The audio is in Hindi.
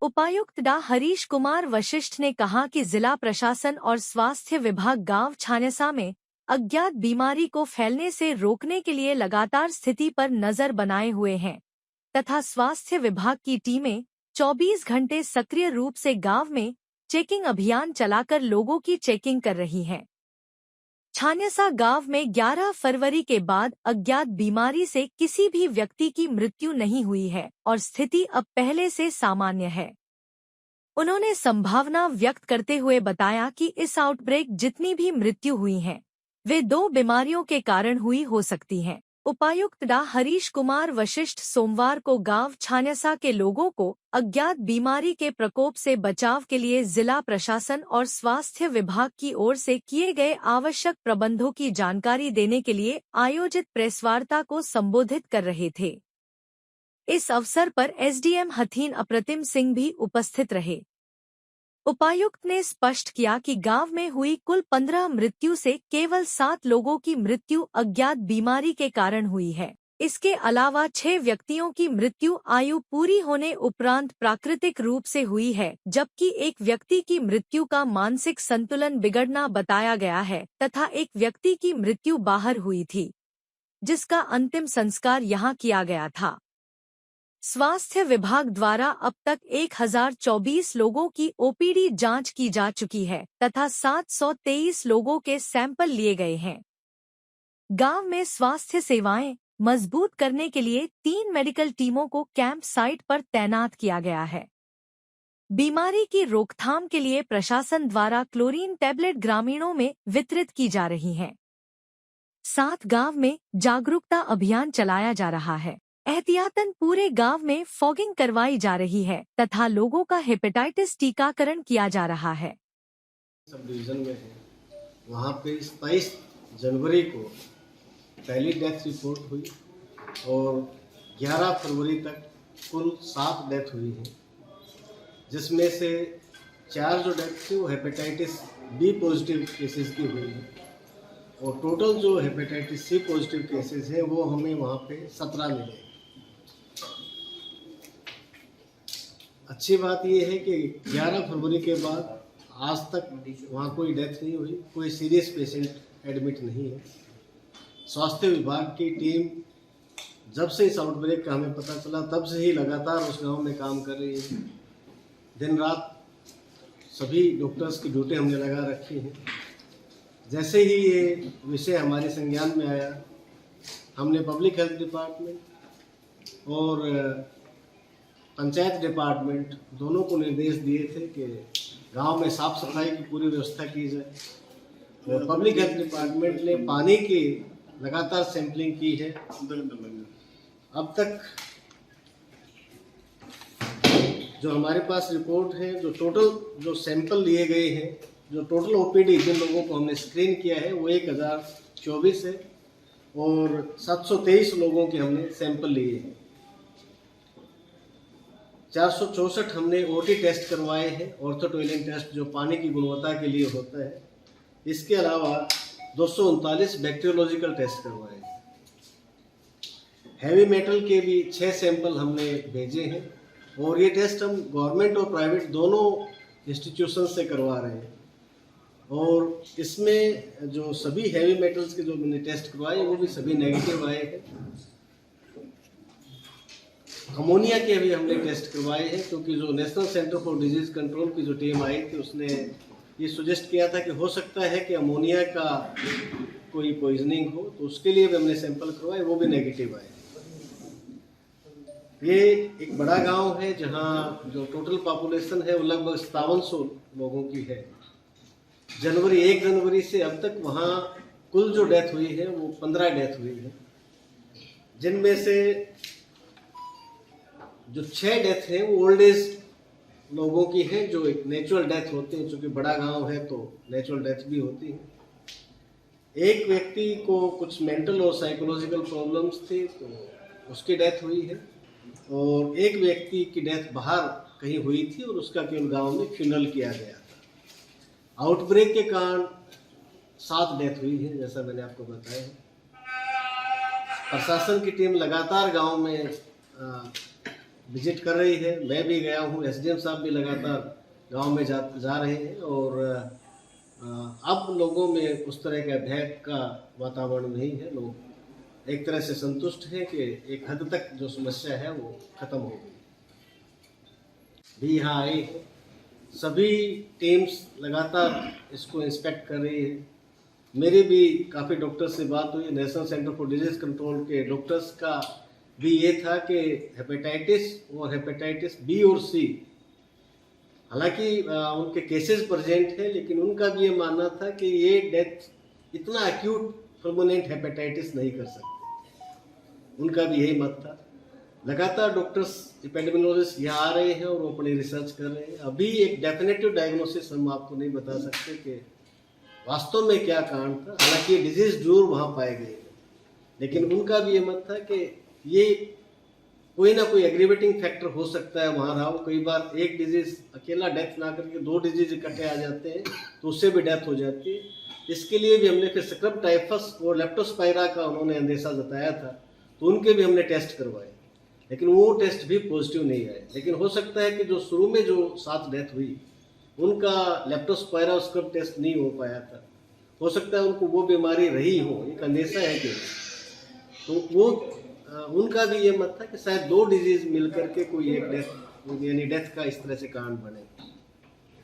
उपायुक्त डा हरीश कुमार वशिष्ठ ने कहा कि जिला प्रशासन और स्वास्थ्य विभाग गांव छानेसा में अज्ञात बीमारी को फैलने से रोकने के लिए लगातार स्थिति पर नजर बनाए हुए हैं तथा स्वास्थ्य विभाग की टीमें 24 घंटे सक्रिय रूप से गांव में चेकिंग अभियान चलाकर लोगों की चेकिंग कर रही हैं। छानेसा गांव में 11 फरवरी के बाद अज्ञात बीमारी से किसी भी व्यक्ति की मृत्यु नहीं हुई है और स्थिति अब पहले से सामान्य है। उन्होंने संभावना व्यक्त करते हुए बताया कि इस आउटब्रेक जितनी भी मृत्यु हुई हैं, वे 2 बीमारियों के कारण हुई हो सकती हैं। उपायुक्त डा हरीश कुमार वशिष्ठ सोमवार को गांव छानेसा के लोगों को अज्ञात बीमारी के प्रकोप से बचाव के लिए जिला प्रशासन और स्वास्थ्य विभाग की ओर से किए गए आवश्यक प्रबंधों की जानकारी देने के लिए आयोजित प्रेसवार्ता को संबोधित कर रहे थे। इस अवसर पर एसडीएम हथीन अप्रतिम सिंह भी उपस्थित रहे। उपायुक्त ने स्पष्ट किया कि गांव में हुई कुल 15 मृत्यु से केवल 7 लोगों की मृत्यु अज्ञात बीमारी के कारण हुई है। इसके अलावा 6 व्यक्तियों की मृत्यु आयु पूरी होने उपरांत प्राकृतिक रूप से हुई है, जबकि एक व्यक्ति की मृत्यु का मानसिक संतुलन बिगड़ना बताया गया है तथा एक व्यक्ति की मृत्यु बाहर हुई थी, जिसका अंतिम संस्कार यहां किया गया था। स्वास्थ्य विभाग द्वारा अब तक 1024 लोगों की ओपीडी जांच की जा चुकी है तथा 723 लोगों के सैंपल लिए गए हैं। गांव में स्वास्थ्य सेवाएं मजबूत करने के लिए 3 मेडिकल टीमों को कैंप साइट पर तैनात किया गया है। बीमारी की रोकथाम के लिए प्रशासन द्वारा क्लोरीन टैबलेट ग्रामीणों में वितरित की जा रही हैं। साथ गांव में जागरूकता अभियान चलाया जा रहा है। एहतियातन पूरे गांव में फॉगिंग करवाई जा रही है तथा लोगों का हेपेटाइटिस टीकाकरण किया जा रहा है। सब डिवीजन में है, वहाँ पे 27 जनवरी को पहली डेथ रिपोर्ट हुई और 11 फरवरी तक कुल 7 डेथ हुई है, जिसमें से 4 जो डेथ थी वो हेपेटाइटिस बी पॉजिटिव केसेस की हुई है और टोटल जो हेपेटाइटिस सी पॉजिटिव केसेस हैं वो हमें वहाँ पे 17 मिले। अच्छी बात यह है कि 11 फरवरी के बाद आज तक वहाँ कोई डेथ नहीं हुई, कोई सीरियस पेशेंट एडमिट नहीं है। स्वास्थ्य विभाग की टीम जब से इस आउटब्रेक का हमें पता चला तब से ही लगातार उस गांव में काम कर रही है। दिन रात सभी डॉक्टर्स की ड्यूटी हमने लगा रखी है। जैसे ही ये विषय हमारे संज्ञान में आया, हमने पब्लिक हेल्थ डिपार्टमेंट और पंचायत डिपार्टमेंट दोनों को निर्देश दिए थे कि गांव में साफ सफाई की पूरी व्यवस्था की जाए और पब्लिक हेल्थ डिपार्टमेंट ने पानी की लगातार सैंपलिंग की है। अब तक जो हमारे पास रिपोर्ट है, जो टोटल जो सैंपल लिए गए हैं, जो टोटल ओपीडी जिन लोगों को हमने स्क्रीन किया है वो 1024 है और 723 लोगों के हमने सैंपल लिए हैं। 464 हमने ओटी टेस्ट करवाए हैं, ऑर्थोटॉयलिन टेस्ट जो पानी की गुणवत्ता के लिए होता है। इसके अलावा 239 बैक्टीरियोलॉजिकल टेस्ट करवाए हैं। हैवी मेटल के भी 6 सैंपल हमने भेजे हैं और ये टेस्ट हम गवर्नमेंट और प्राइवेट दोनों इंस्टीट्यूशन से करवा रहे हैं और इसमें जो सभी हैवी मेटल्स के जो मैंने टेस्ट करवाए वो भी सभी नेगेटिव आए हैं। अमोनिया के भी हमने टेस्ट करवाए हैं क्योंकि जो national centre for disease control की जो टीम आई थी उसने ये सुजेस्ट किया था कि हो सकता है कि अमोनिया का कोई पॉइजनिंग हो, तो उसके लिए भी हमने सैंपल करवाए, वो भी नेगेटिव आए। ये एक बड़ा गांव है जहां जो टोटल पॉपुलेशन है वो लगभग 5700 लोगों की है। 1 जनवरी से अब तक वहां कुल जो डेथ हुई है वो 15 डेथ हुई है, जिनमें से जो 6 डेथ हैं वो ओल्ड एज लोगों की हैं, जो एक नेचुरल डेथ होती है। चूँकि बड़ा गांव है तो नेचुरल डेथ भी होती है। एक व्यक्ति को कुछ मेंटल और साइकोलॉजिकल प्रॉब्लम्स थी तो उसकी डेथ हुई है और एक व्यक्ति की डेथ बाहर कहीं हुई थी और उसका केवल गांव में फ्यूनरल किया गया था। आउटब्रेक के कारण 7 डेथ हुई है, जैसा मैंने आपको बताया। प्रशासन की टीम लगातार गांव में विजिट कर रही है, मैं भी गया हूँ, एसडीएम साहब भी लगातार गांव में जा रहे हैं और अब लोगों में उस तरह का भय का वातावरण नहीं है। लोग एक तरह से संतुष्ट हैं कि एक हद तक जो समस्या है वो खत्म हो गई। भी यहाँ आए हैं, सभी टीम्स लगातार इसको इंस्पेक्ट कर रही है। मेरी भी काफ़ी डॉक्टर्स से बात हुई, national centre for disease control के डॉक्टर्स का भी ये था कि हेपेटाइटिस और हेपेटाइटिस बी और सी, हालांकि उनके केसेस प्रेजेंट है, लेकिन उनका भी ये मानना था कि ये डेथ इतना एक्यूट परमानेंट हेपेटाइटिस नहीं कर सकते। उनका भी यही मत था। लगातार डॉक्टर्स एपिडेमियोलॉजिस्ट यहाँ आ रहे हैं और वो अपनी रिसर्च कर रहे हैं। अभी एक डेफिनेटिव डायग्नोसिस हम आपको नहीं बता सकते कि वास्तव में क्या कारण था, हालांकि ये डिजीज जरूर वहाँ पाए गए, लेकिन उनका भी ये मत था कि ये कोई ना कोई एग्रीवेटिंग फैक्टर हो सकता है वहाँ रहा हो। कई बार एक डिजीज अकेला डेथ ना करके 2 डिजीज इकट्ठे आ जाते हैं तो उससे भी डेथ हो जाती है। इसके लिए भी हमने फिर स्क्रब टाइफस और लेप्टोस्पायरा का उन्होंने अंदेशा जताया था, तो उनके भी हमने टेस्ट करवाए, लेकिन वो टेस्ट भी पॉजिटिव नहीं आए। लेकिन हो सकता है कि जो शुरू में जो 7 डेथ हुई उनका लेप्टोस्पायरा और स्क्रब टेस्ट नहीं हो पाया था, हो सकता है उनको वो बीमारी रही हो, एक अंदेशा है कि तो वो उनका भी ये मत था कि शायद 2 डिजीज मिलकर के कोई एक डेथ यानी डेथ का इस तरह से कारण बने।